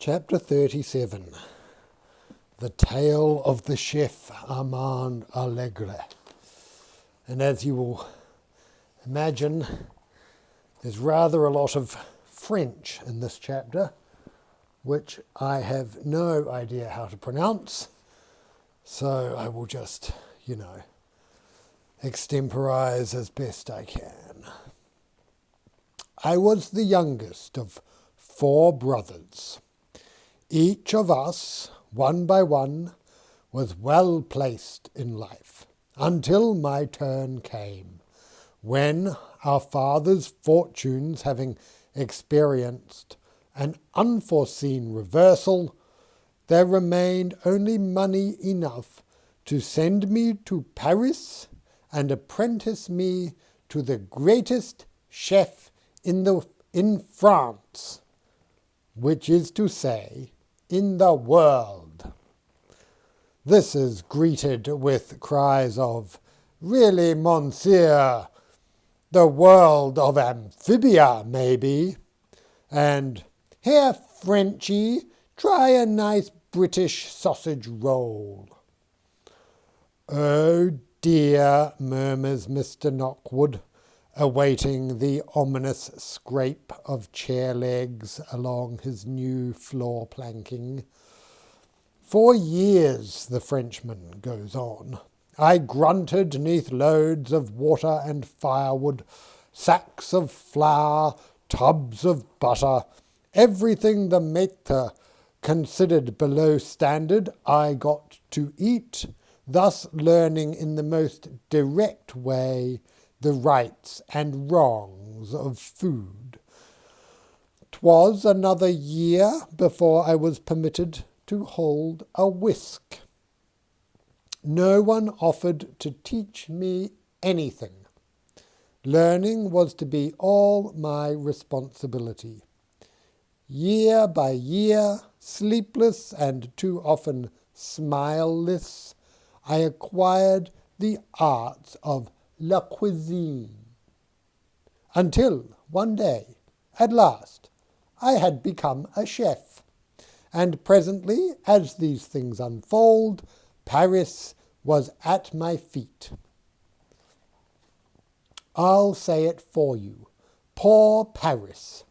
Chapter 37. The Tale of the Chef Armand Allegre. And as you will imagine, there's rather a lot of French in this chapter, which I have no idea how to pronounce, so I will just, extemporize as best I can. I was the youngest of 4 brothers. Each of us, one by one, was well placed in life, until my turn came, when, our father's fortunes having experienced an unforeseen reversal, there remained only money enough to send me to Paris and apprentice me to the greatest chef in France, which is to say, in the world. This is greeted with cries of, "Really, monsieur, the world of amphibia, maybe," and "Here, Frenchy, try a nice British sausage roll." "Oh dear," murmurs Mr. Knockwood, awaiting the ominous scrape of chair legs along his new floor planking. "For years," the Frenchman goes on, "I grunted 'neath loads of water and firewood, sacks of flour, tubs of butter, everything the maître considered below standard I got to eat, thus learning in the most direct way the rights and wrongs of food. 'Twas another year before I was permitted to hold a whisk. No one offered to teach me anything. Learning was to be all my responsibility. Year by year, sleepless and too often smileless, I acquired the arts of la cuisine, until one day, at last, I had become a chef, and presently, as these things unfold, Paris was at my feet. I'll say it for you. Poor Paris!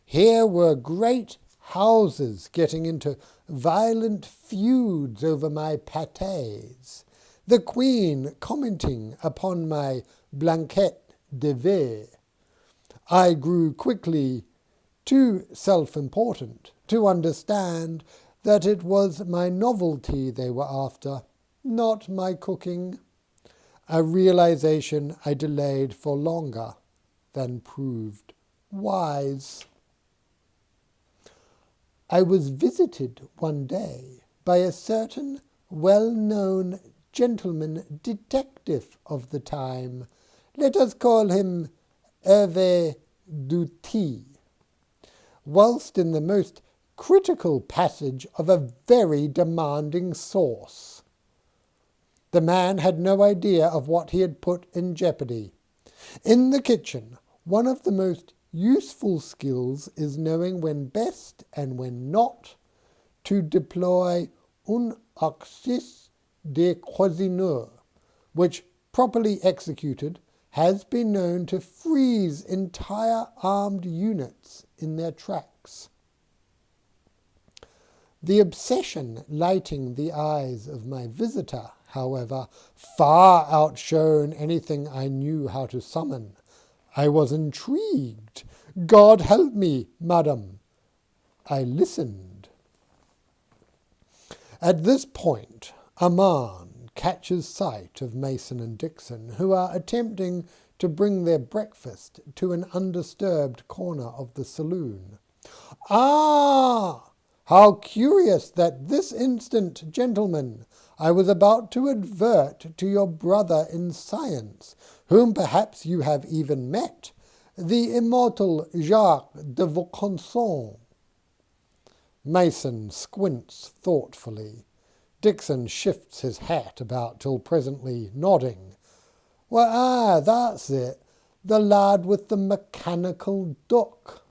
Here were great houses getting into violent feuds over my pâtés, the Queen commenting upon my blanquette de veau. I grew quickly too self-important to understand that it was my novelty they were after, not my cooking, a realization I delayed for longer than proved wise. I was visited one day by a certain well-known gentleman detective of the time. Let us call him Hervé Douty, whilst in the most critical passage of a very demanding sauce. The man had no idea of what he had put in jeopardy. In the kitchen, one of the most useful skills is knowing when best and when not to deploy un axis de cuisineur, which, properly executed, has been known to freeze entire armed units in their tracks. The obsession lighting the eyes of my visitor, however, far outshone anything I knew how to summon. I was intrigued. "God help me, madam." I listened. At this point, Armand catches sight of Mason and Dixon, who are attempting to bring their breakfast to an undisturbed corner of the saloon. "Ah! How curious that this instant, gentlemen, I was about to advert to your brother in science, whom perhaps you have even met, the immortal Jacques de Vaucanson." Mason squints thoughtfully. Dixon shifts his hat about till presently, nodding. "Well, that's it. The lad with the mechanical duck."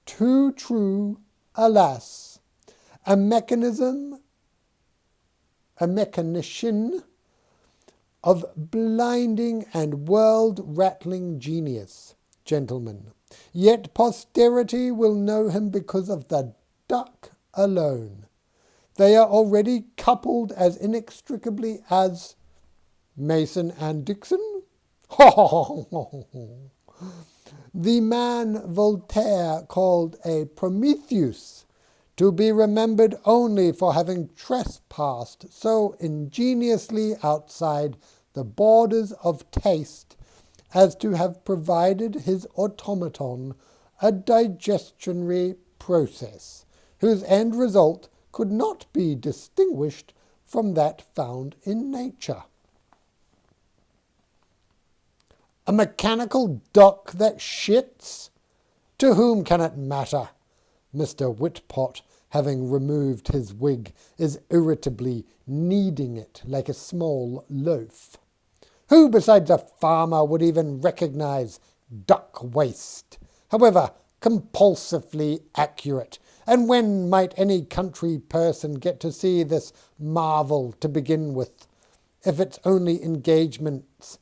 "Too true, alas, a mechanician of blinding and world-rattling genius, gentlemen. Yet posterity will know him because of the duck alone. They are already coupled as inextricably as Mason and Dixon. The man Voltaire called a Prometheus, to be remembered only for having trespassed so ingeniously outside the borders of taste as to have provided his automaton a digestionary process, whose end result could not be distinguished from that found in nature. A mechanical duck that shits? To whom can it matter? Mr. Whitpot, having removed his wig, is irritably kneading it like a small loaf. Who besides a farmer would even recognize duck waste, however compulsively accurate? And when might any country person get to see this marvel to begin with, if its only engagements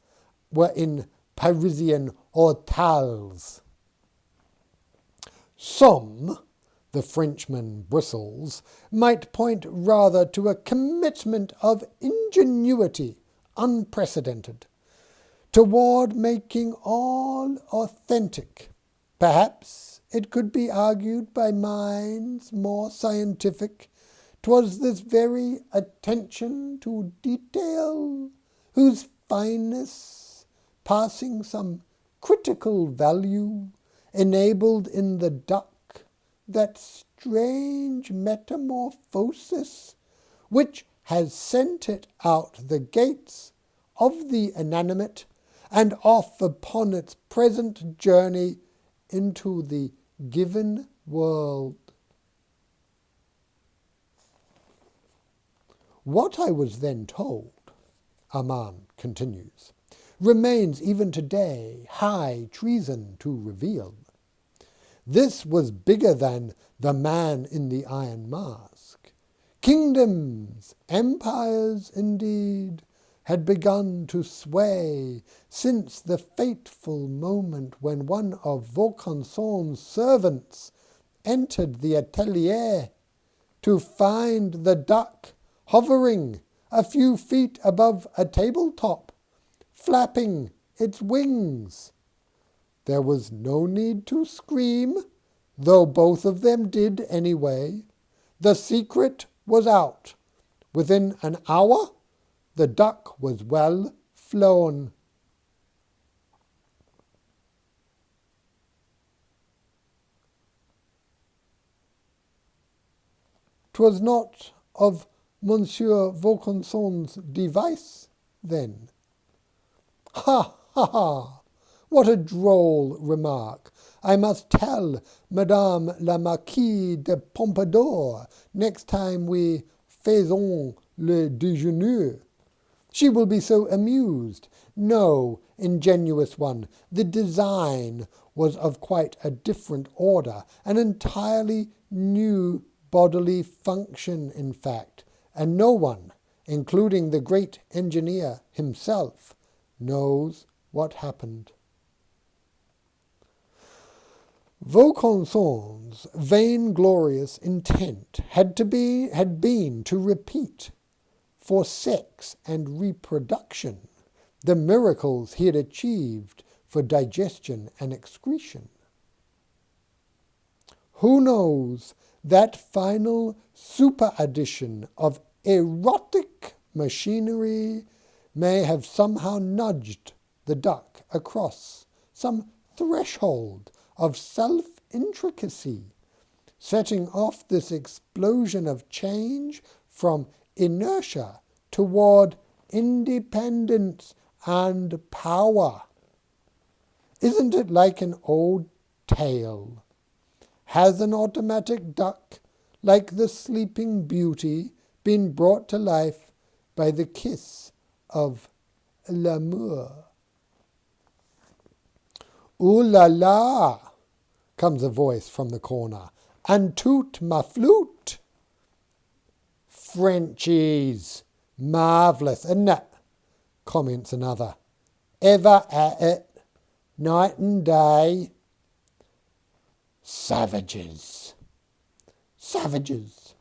were in Parisian hotels? Some, the Frenchman bristles, might point rather to a commitment of ingenuity unprecedented, toward making all authentic. Perhaps it could be argued by minds more scientific, 'twas this very attention to detail, whose fineness, passing some critical value, enabled in the duck that strange metamorphosis which has sent it out the gates of the inanimate and off upon its present journey into the given world. What I was then told, Armand continues, remains even today high treason to reveal. This was bigger than the man in the iron mask. Kingdoms, empires indeed, had begun to sway since the fateful moment when one of Vaucanson's servants entered the atelier to find the duck hovering a few feet above a tabletop, flapping its wings. There was no need to scream, though both of them did anyway. The secret was out. Within an hour, the duck was well flown. 'Twas not of Monsieur Vaucanson's device, then. Ha, ha, ha! What a droll remark! I must tell Madame la Marquise de Pompadour next time we faisons le déjeuner. She will be so amused. No, ingenuous one, the design was of quite a different order, an entirely new bodily function, in fact, and no one, including the great engineer himself, knows what happened. Vaucanson's vainglorious intent had been to repeat, for sex and reproduction, the miracles he had achieved for digestion and excretion. Who knows, that final superaddition of erotic machinery may have somehow nudged the duck across some threshold of self-intricacy, setting off this explosion of change from inertia toward independence and power. Isn't it like an old tale? Has an automatic duck, like the Sleeping Beauty, been brought to life by the kiss of l'amour? "Ooh la la!" comes a voice from the corner. and toot ma flute. Frenchies, marvellous, isn't it? Comments another. Ever at it, night and day. Savages, savages,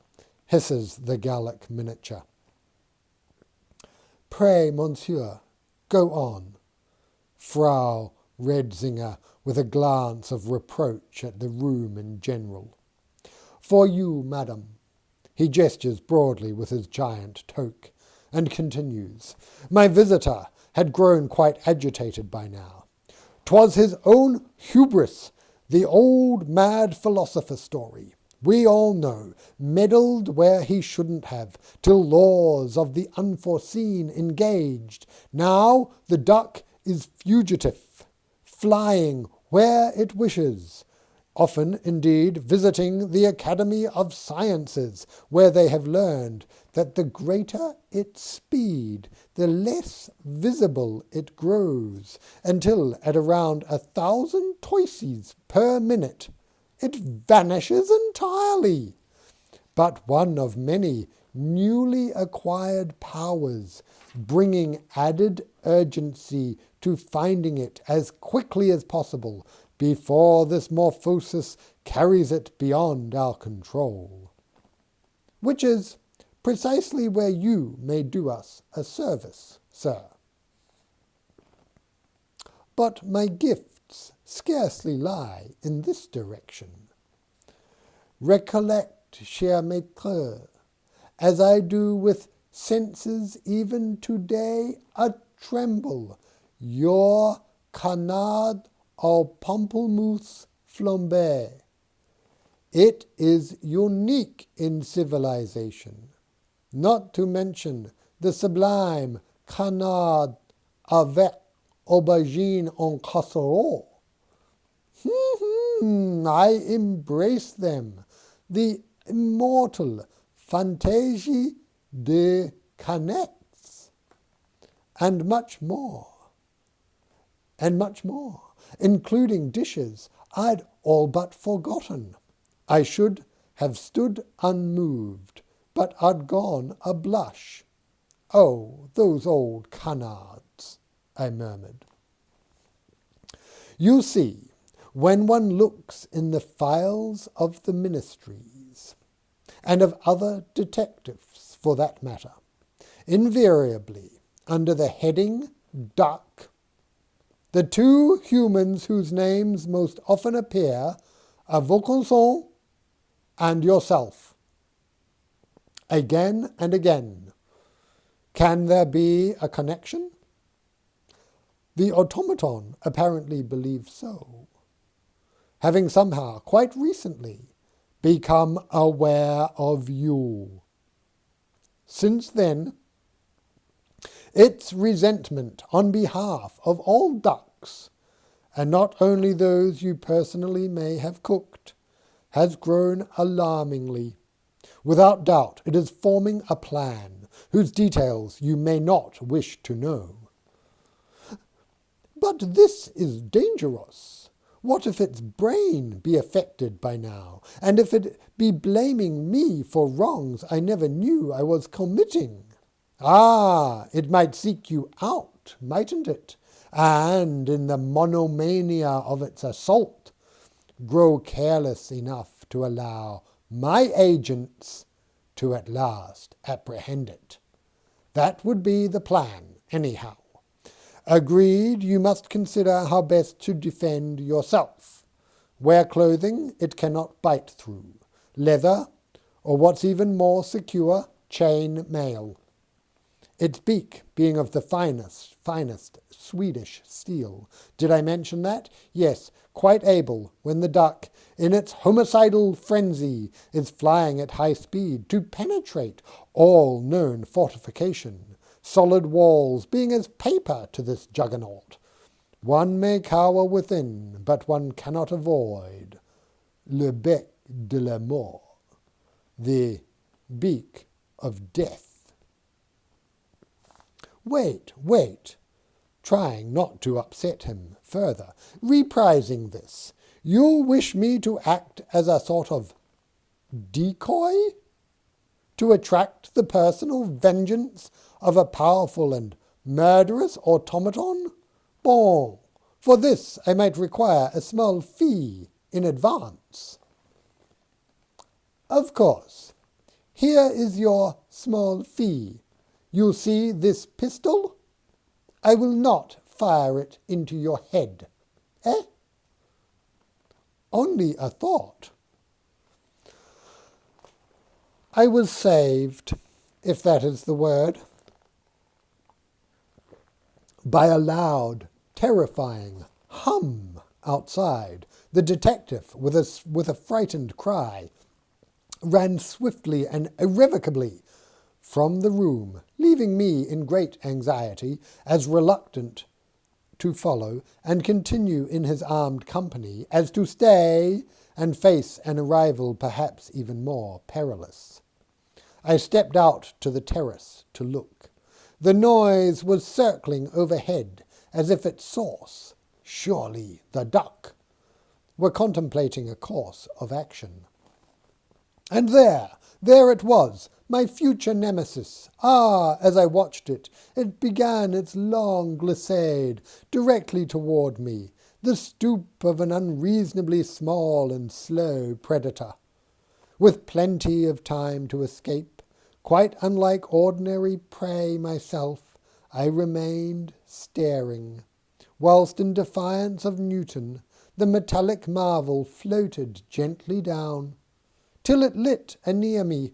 hisses the Gallic miniature. Pray, monsieur, go on. Frau Redzinger, with a glance of reproach at the room in general. For you, madam. He gestures broadly with his giant toque, and continues. My visitor had grown quite agitated by now. 'Twas his own hubris, the old mad philosopher story. We all know, meddled where he shouldn't have, till laws of the unforeseen engaged. Now the duck is fugitive, flying where it wishes, often indeed visiting the Academy of Sciences, where they have learned that the greater its speed, the less visible it grows, until at around 1,000 toises per minute it vanishes entirely. But one of many newly acquired powers, bringing added urgency to finding it as quickly as possible before this morphosis carries it beyond our control. Which is precisely where you may do us a service, sir. But my gifts scarcely lie in this direction. Recollect, cher maître, as I do with senses even today a-tremble, your canard au pamplemousse flambé. It is unique in civilization, not to mention the sublime canard avec aubergine en casserole. I embrace them, the immortal fantaisie de canettes, and much more, including dishes I'd all but forgotten. I should have stood unmoved, but I'd gone a blush. Oh, those old canards, I murmured. You see, when one looks in the files of the ministries, and of other detectives for that matter, invariably under the heading duck, the two humans whose names most often appear are Vaucanson and yourself. Again and again. Can there be a connection? The automaton apparently believes so, having somehow quite recently become aware of you. Since then, its resentment on behalf of all ducks, and not only those you personally may have cooked, has grown alarmingly. Without doubt, it is forming a plan whose details you may not wish to know. But this is dangerous. What if its brain be affected by now, and if it be blaming me for wrongs I never knew I was committing? Ah, it might seek you out, mightn't it? And in the monomania of its assault, grow careless enough to allow my agents to at last apprehend it. That would be the plan, anyhow. Agreed, you must consider how best to defend yourself. Wear clothing it cannot bite through, leather, or what's even more secure, chain mail. Its beak being of the finest Swedish steel. Did I mention that? Yes, quite able, when the duck, in its homicidal frenzy, is flying at high speed, to penetrate all known fortification, solid walls being as paper to this juggernaut. One may cower within, but one cannot avoid le bec de la mort, the beak of death. Wait, trying not to upset him further, reprising this. You wish me to act as a sort of decoy? To attract the personal vengeance of a powerful and murderous automaton? Bon, for this I might require a small fee in advance. Of course. Here is your small fee. You see this pistol? I will not fire it into your head. Eh? Only a thought. I was saved, if that is the word, by a loud, terrifying hum outside. The detective, with a frightened cry, ran swiftly and irrevocably from the room, leaving me in great anxiety, as reluctant to follow and continue in his armed company as to stay and face an arrival perhaps even more perilous. I stepped out to the terrace to look. The noise was circling overhead as if its source, surely the duck, were contemplating a course of action. And there it was, my future nemesis. Ah, as I watched it, it began its long glissade directly toward me, the stoop of an unreasonably small and slow predator. With plenty of time to escape, quite unlike ordinary prey myself, I remained staring, whilst in defiance of Newton, the metallic marvel floated gently down, till it lit near me,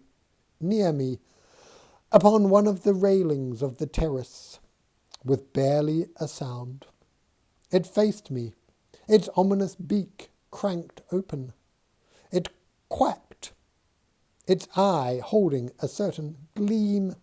upon one of the railings of the terrace, with barely a sound. It faced me, its ominous beak cranked open. It quacked, its eye holding a certain gleam,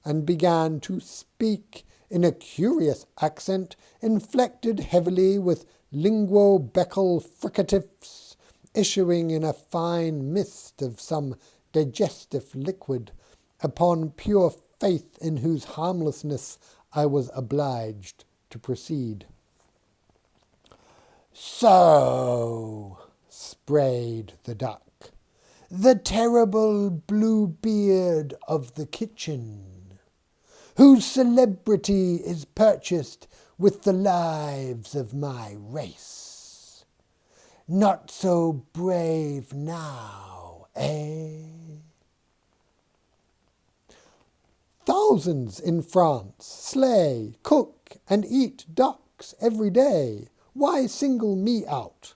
and began to speak in a curious accent inflected heavily with linguo-becal fricatives, issuing in a fine mist of some digestive liquid, upon pure faith in whose harmlessness I was obliged to proceed. So, sprayed the duck, the terrible blue beard of the kitchen, whose celebrity is purchased with the lives of my race. Not so brave now, eh? Thousands in France slay, cook, and eat ducks every day. Why single me out?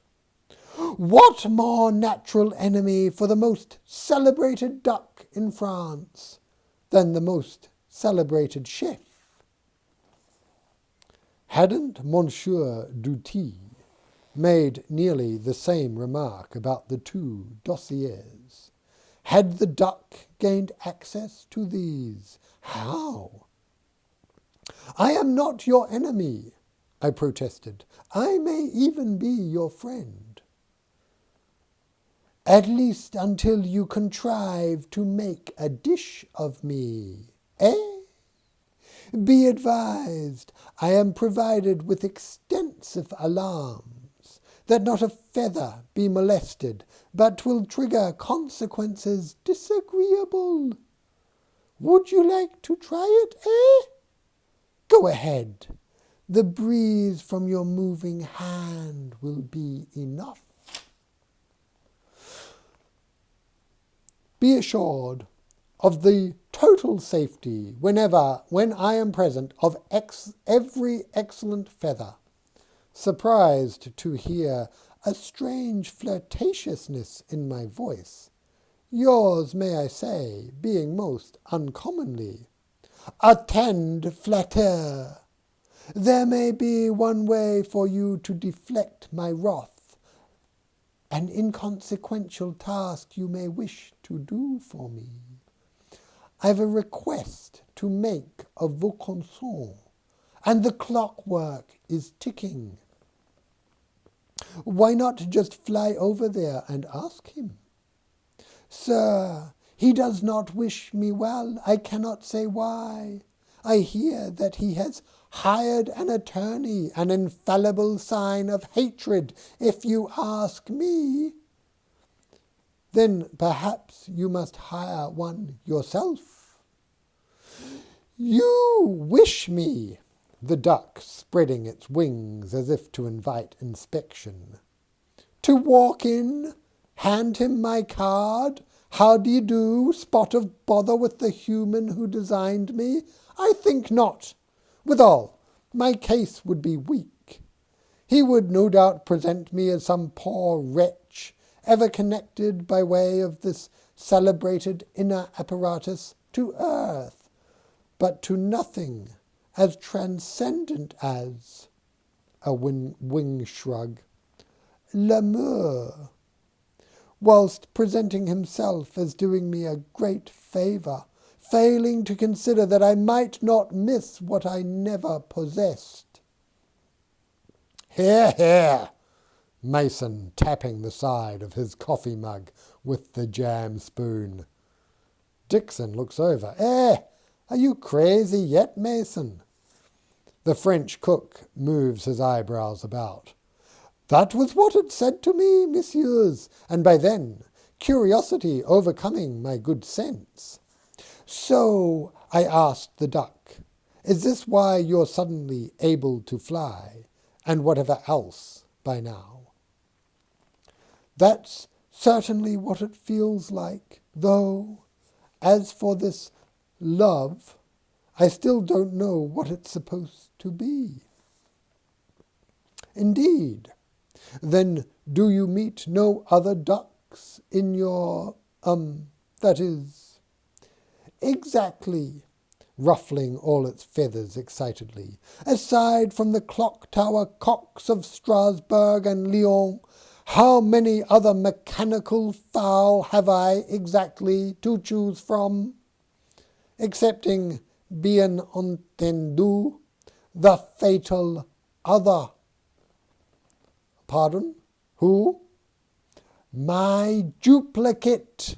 What more natural enemy for the most celebrated duck in France than the most celebrated chef? Hadn't Monsieur Douty made nearly the same remark about the two dossiers? Had the duck gained access to these? How? I am not your enemy, I protested. I may even be your friend. At least until you contrive to make a dish of me, eh? Be advised, I am provided with extensive alarms, that not a feather be molested, but will trigger consequences disagreeable. Would you like to try it, eh? Go ahead. The breeze from your moving hand will be enough. Be assured of the total safety when I am present of every excellent feather. Surprised to hear a strange flirtatiousness in my voice, yours, may I say, being most uncommonly. Attend, flatteur! There may be one way for you to deflect my wrath, an inconsequential task you may wish to do for me. I've a request to make of Vaucanson, and the clockwork is ticking. Why not just fly over there and ask him? Sir, he does not wish me well. I cannot say why. I hear that he has hired an attorney, an infallible sign of hatred, if you ask me. Then perhaps you must hire one yourself. You wish me, the duck spreading its wings as if to invite inspection, to walk in, hand him my card, how do you do, spot of bother with the human who designed me? I think not. Withal, my case would be weak. He would no doubt present me as some poor wretch, ever connected by way of this celebrated inner apparatus to earth, but to nothing as transcendent as, a wing shrug, l'amour, whilst presenting himself as doing me a great favour, failing to consider that I might not miss what I never possessed. Hear, hear! Mason tapping the side of his coffee mug with the jam spoon. Dixon looks over. Are you crazy yet, Mason? The French cook moves his eyebrows about. That was what it said to me, messieurs, and by then, curiosity overcoming my good sense. So, I asked the duck, is this why you're suddenly able to fly, and whatever else by now? That's certainly what it feels like, though, as for this love, I still don't know what it's supposed to be. Indeed. Then do you meet no other ducks in your, that is... Exactly, ruffling all its feathers excitedly. Aside from the clock-tower cocks of Strasbourg and Lyon, how many other mechanical fowl have I exactly to choose from? Excepting, bien entendu, the fatal other. Pardon? Who? My duplicate,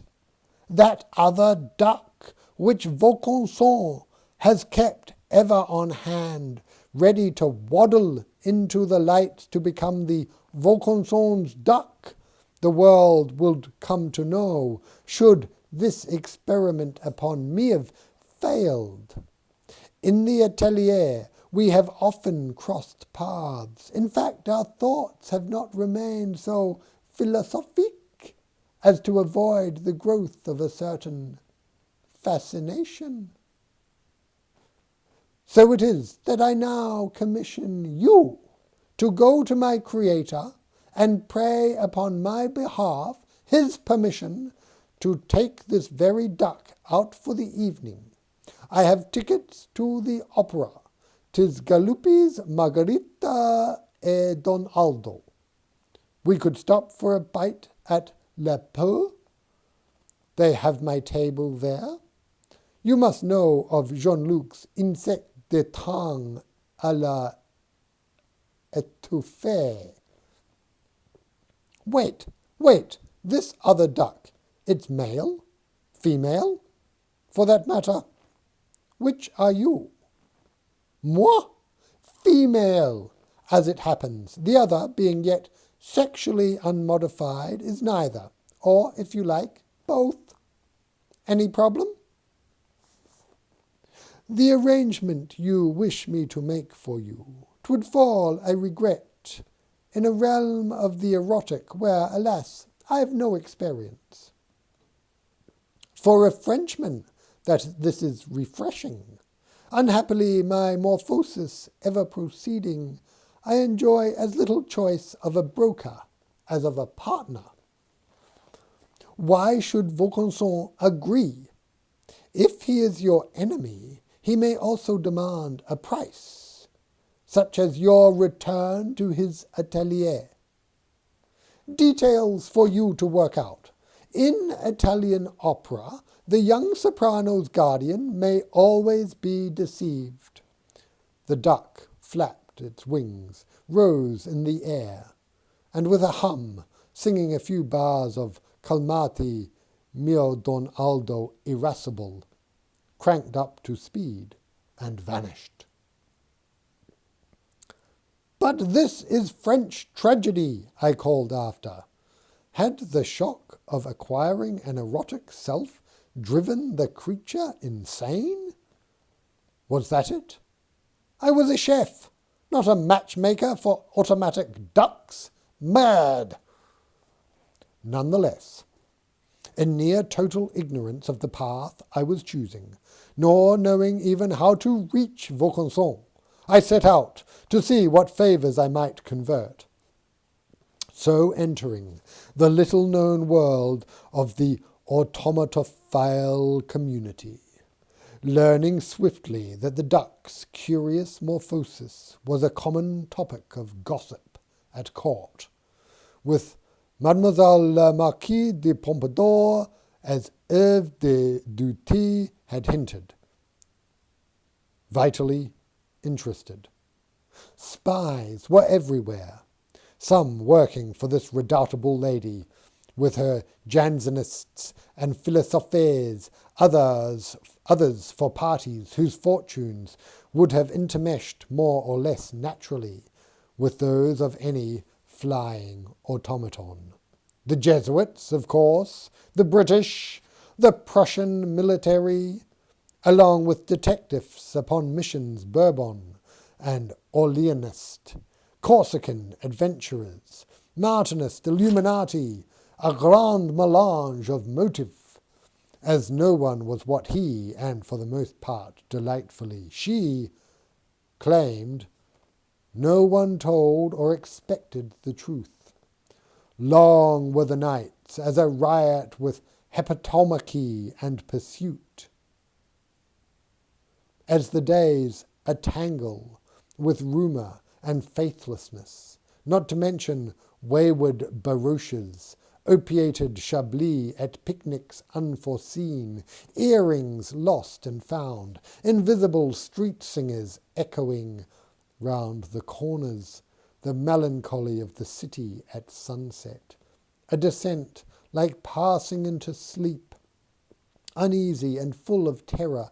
that other duck which Vaucanson has kept ever on hand, ready to waddle into the light to become the Vaucanson's duck, the world would come to know, should this experiment upon me have failed. In the atelier we have often crossed paths. In fact, our thoughts have not remained so philosophique as to avoid the growth of a certain fascination. So it is that I now commission you to go to my Creator and pray upon my behalf his permission to take this very duck out for the evening. I have tickets to the opera. 'Tis Galuppi's Margherita e Don Aldo. We could stop for a bite at Le Peu. They have my table there. You must know of Jean-Luc's insect de tang à la étouffée. Wait, this other duck, it's male, female, for that matter. Which are you? Moi? Female, as it happens. The other, being yet sexually unmodified, is neither, or, if you like, both. Any problem? The arrangement you wish me to make for you, 'twould fall, I regret, in a realm of the erotic where, alas, I have no experience. For a Frenchman, that this is refreshing. Unhappily, my morphosis ever proceeding, I enjoy as little choice of a broker as of a partner. Why should Vaucanson agree? If he is your enemy, he may also demand a price, such as your return to his atelier. Details for you to work out. In Italian opera, the young soprano's guardian may always be deceived. The duck flapped its wings, rose in the air, and with a hum, singing a few bars of Calmati mio Don Aldo irascible, cranked up to speed and vanished. But this is French tragedy, I called after. Had the shock of acquiring an erotic self driven the creature insane? Was that it? I was a chef, not a matchmaker for automatic ducks. Mad! Nonetheless, in near total ignorance of the path I was choosing, nor knowing even how to reach Vaucanson, I set out to see what favours I might convert. So entering the little-known world of the automatophile community, learning swiftly that the duck's curious morphosis was a common topic of gossip at court, with Mademoiselle la Marquise de Pompadour, as Eve de Douty had hinted, vitally interested. Spies were everywhere, some working for this redoubtable lady, with her Jansenists and philosophes, others for parties whose fortunes would have intermeshed more or less naturally with those of any flying automaton. The Jesuits, of course, the British, the Prussian military, along with detectives upon missions Bourbon and Orleanist, Corsican adventurers, Martinist Illuminati, a grand mélange of motive, as no one was what he, and for the most part delightfully she, claimed. No one told or expected the truth. Long were the nights as a riot with hepatomachi and pursuit, as the days a tangle with rumour and faithlessness, not to mention wayward barouches, opiated chablis at picnics unforeseen, earrings lost and found, invisible street singers echoing round the corners, the melancholy of the city at sunset, a descent like passing into sleep, uneasy and full of terror,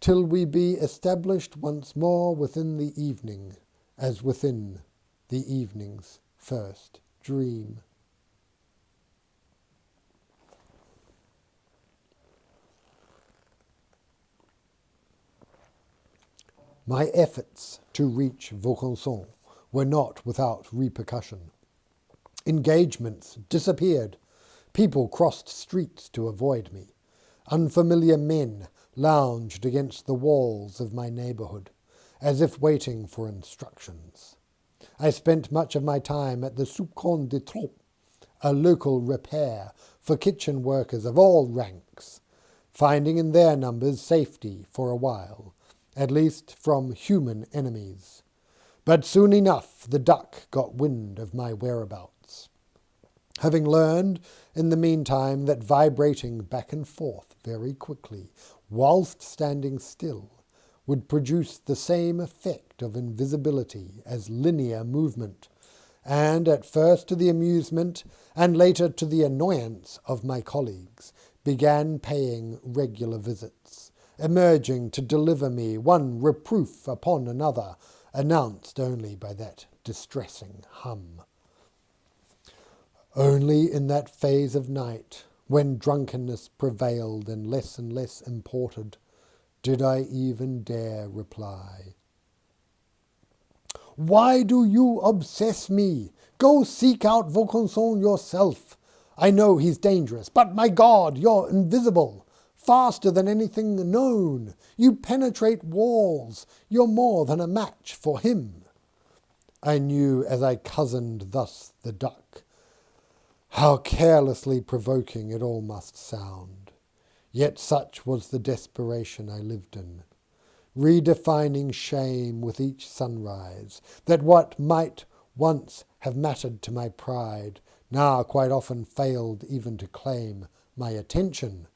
till we be established once more within the evening, as within the evening's first dream. My efforts to reach Vaucanson were not without repercussion. Engagements disappeared. People crossed streets to avoid me. Unfamiliar men lounged against the walls of my neighbourhood, as if waiting for instructions. I spent much of my time at the Soucon des Troupes, a local repair for kitchen workers of all ranks, finding in their numbers safety for a while, at least from human enemies. But soon enough the duck got wind of my whereabouts. Having learned in the meantime that vibrating back and forth very quickly, whilst standing still, would produce the same effect of invisibility as linear movement, and at first to the amusement and later to the annoyance of my colleagues, began paying regular visits, emerging to deliver me one reproof upon another, announced only by that distressing hum. Only in that phase of night, when drunkenness prevailed and less imported, did I even dare reply. Why do you obsess me? Go seek out Vaucanson yourself. I know he's dangerous, but my God, you're invisible. Faster than anything known. You penetrate walls. You're more than a match for him. I knew as I cozened thus the duck, how carelessly provoking it all must sound. Yet such was the desperation I lived in, redefining shame with each sunrise, that what might once have mattered to my pride now quite often failed even to claim my attention.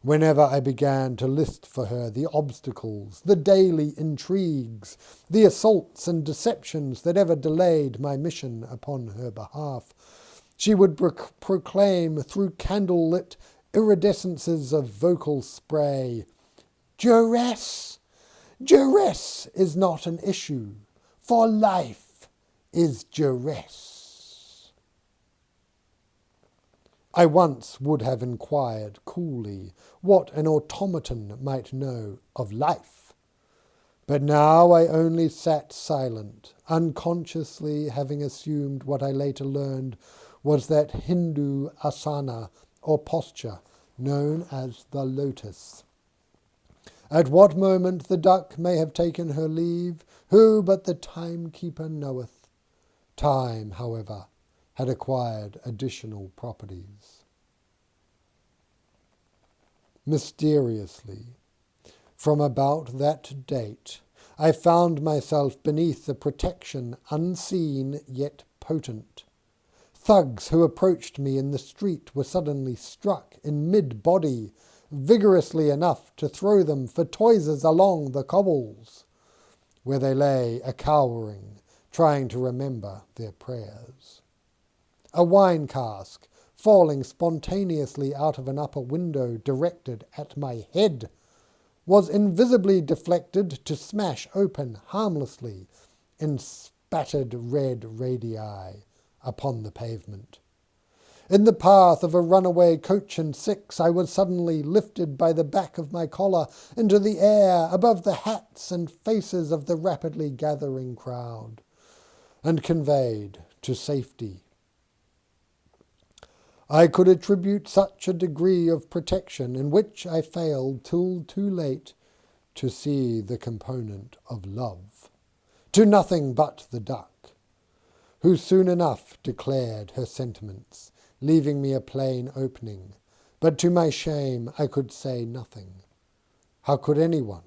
Whenever I began to list for her the obstacles, the daily intrigues, the assaults and deceptions that ever delayed my mission upon her behalf, she would proclaim through candle-lit iridescences of vocal spray, "Duress! Duress is not an issue, for life is duress." I once would have inquired coolly what an automaton might know of life, but now I only sat silent, unconsciously having assumed what I later learned was that Hindu asana or posture known as the lotus. At what moment the duck may have taken her leave, who but the timekeeper knoweth? Time, however, had acquired additional properties. Mysteriously, from about that date, I found myself beneath the protection unseen yet potent. Thugs who approached me in the street were suddenly struck in mid-body, vigorously enough to throw them for toises along the cobbles, where they lay a-cowering, trying to remember their prayers. A wine cask, falling spontaneously out of an upper window directed at my head, was invisibly deflected to smash open harmlessly in spattered red radii upon the pavement. In the path of a runaway coach and six, I was suddenly lifted by the back of my collar into the air above the hats and faces of the rapidly gathering crowd, and conveyed to safety. I could attribute such a degree of protection, in which I failed till too late to see the component of love, to nothing but the duck, who soon enough declared her sentiments, leaving me a plain opening, but to my shame I could say nothing. How could anyone?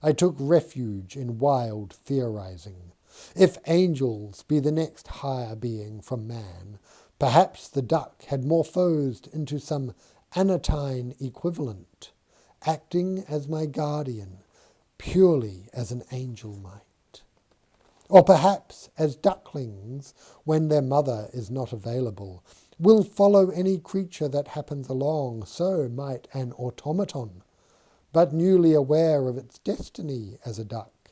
I took refuge in wild theorizing. If angels be the next higher being from man, perhaps the duck had morphosed into some anatine equivalent, acting as my guardian, purely as an angel might. Or perhaps as ducklings, when their mother is not available, will follow any creature that happens along, so might an automaton, but newly aware of its destiny as a duck,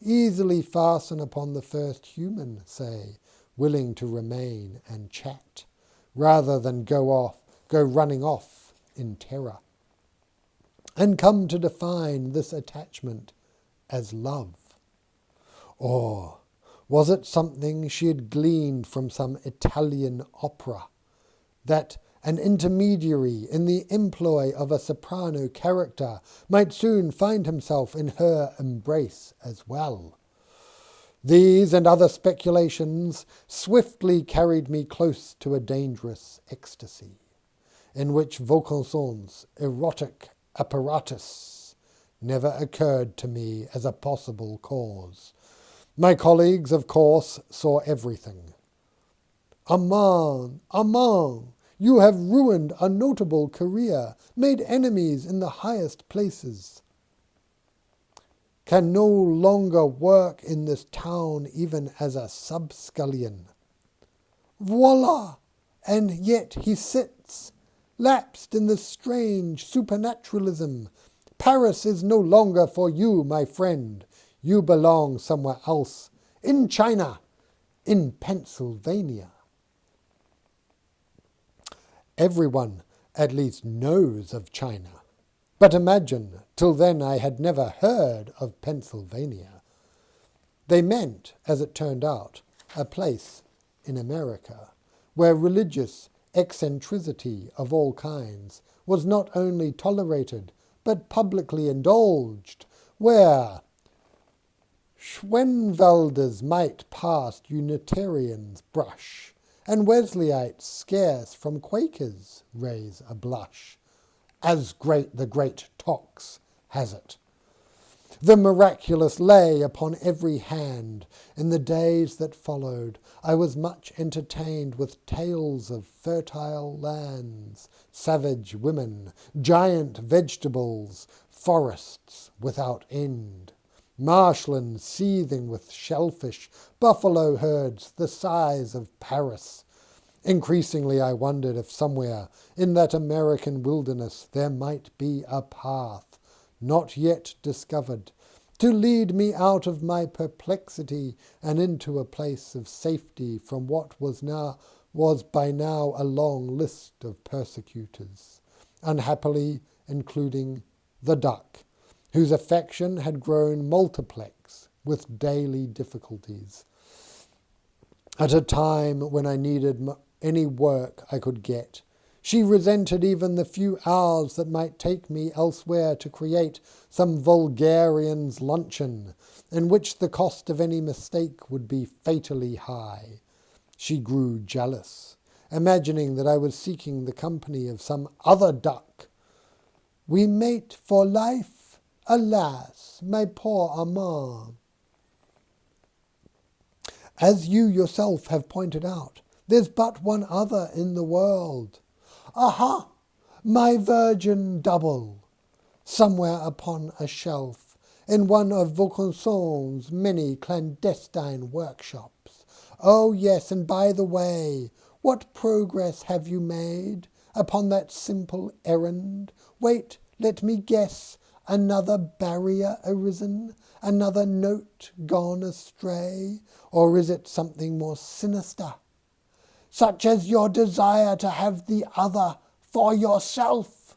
easily fasten upon the first human, say, willing to remain and chat, rather than go running off in terror, and come to define this attachment as love. Or was it something she had gleaned from some Italian opera, that an intermediary in the employ of a soprano character might soon find himself in her embrace as well? These and other speculations swiftly carried me close to a dangerous ecstasy, in which Vaucanson's erotic apparatus never occurred to me as a possible cause. My colleagues, of course, saw everything. Armand, you have ruined a notable career, made enemies in the highest places. Can no longer work in this town even as a sub-scullion. Voila! And yet he sits, lapsed in this strange supernaturalism. Paris is no longer for you, my friend. You belong somewhere else, in China, in Pennsylvania. Everyone at least knows of China. But imagine, till then I had never heard of Pennsylvania. They meant, as it turned out, a place in America, where religious eccentricity of all kinds was not only tolerated, but publicly indulged, where Schwenvelders might past Unitarians brush, and Wesleyites scarce from Quakers raise a blush, as the great Tox has it. The miraculous lay upon every hand. In the days that followed, I was much entertained with tales of fertile lands, savage women, giant vegetables, forests without end, marshlands seething with shellfish, buffalo herds the size of Paris. Increasingly I wondered if somewhere in that American wilderness there might be a path, not yet discovered, to lead me out of my perplexity and into a place of safety from what was now was by now a long list of persecutors, unhappily including the duck, whose affection had grown multiplex with daily difficulties. At a time when I needed any work I could get, she resented even the few hours that might take me elsewhere to create some vulgarian's luncheon, in which the cost of any mistake would be fatally high. She grew jealous, imagining that I was seeking the company of some other duck. We mate for life, alas, my poor Armand. As you yourself have pointed out, there's but one other in the world. Aha! My virgin double, somewhere upon a shelf, in one of Vaucanson's many clandestine workshops. Oh yes, and by the way, what progress have you made upon that simple errand? Wait, let me guess, another barrier arisen, another note gone astray, or is it something more sinister, such as your desire to have the other for yourself?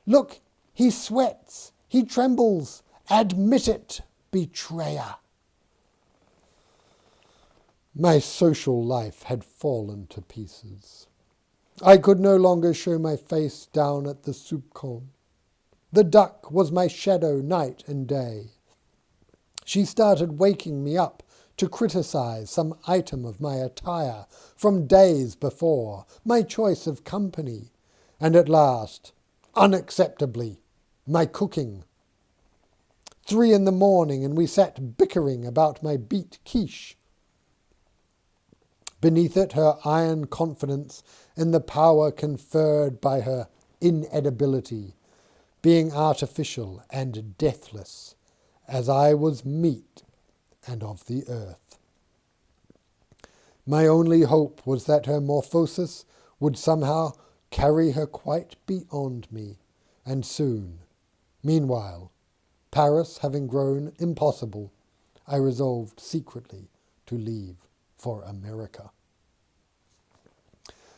Look, he sweats, he trembles, admit it, betrayer. My social life had fallen to pieces. I could no longer show my face down at the soup can. The duck was my shadow night and day. She started waking me up to criticize some item of my attire from days before, my choice of company, and at last, unacceptably, my cooking. 3 a.m, and we sat bickering about my beet quiche. Beneath it, her iron confidence in the power conferred by her inedibility, being artificial and deathless, as I was meat and of the earth. My only hope was that her morphosis would somehow carry her quite beyond me, and soon. Meanwhile, Paris having grown impossible, I resolved secretly to leave for America.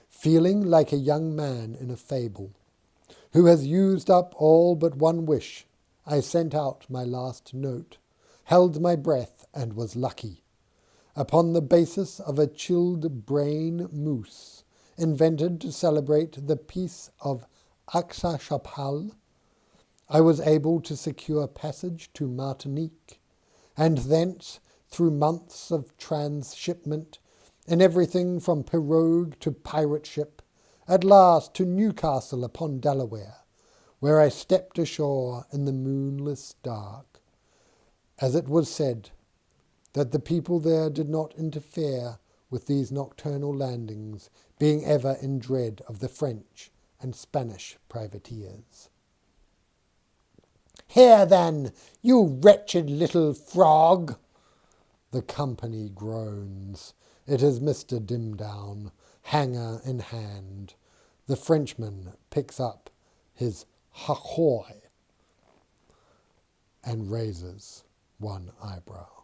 Feeling like a young man in a fable, who has used up all but one wish, I sent out my last note, held my breath, and was lucky. Upon the basis of a chilled brain mousse, invented to celebrate the peace of Aix-la-Chapelle, I was able to secure passage to Martinique, and thence, through months of transshipment, in everything from pirogue to pirate ship, at last to Newcastle upon Delaware, where I stepped ashore in the moonless dark. As it was said, that the people there did not interfere with these nocturnal landings, being ever in dread of the French and Spanish privateers. Here then, you wretched little frog! The company groans. It is Mr. Dimdown, hanger in hand. The Frenchman picks up his ahoy and raises one eyebrow.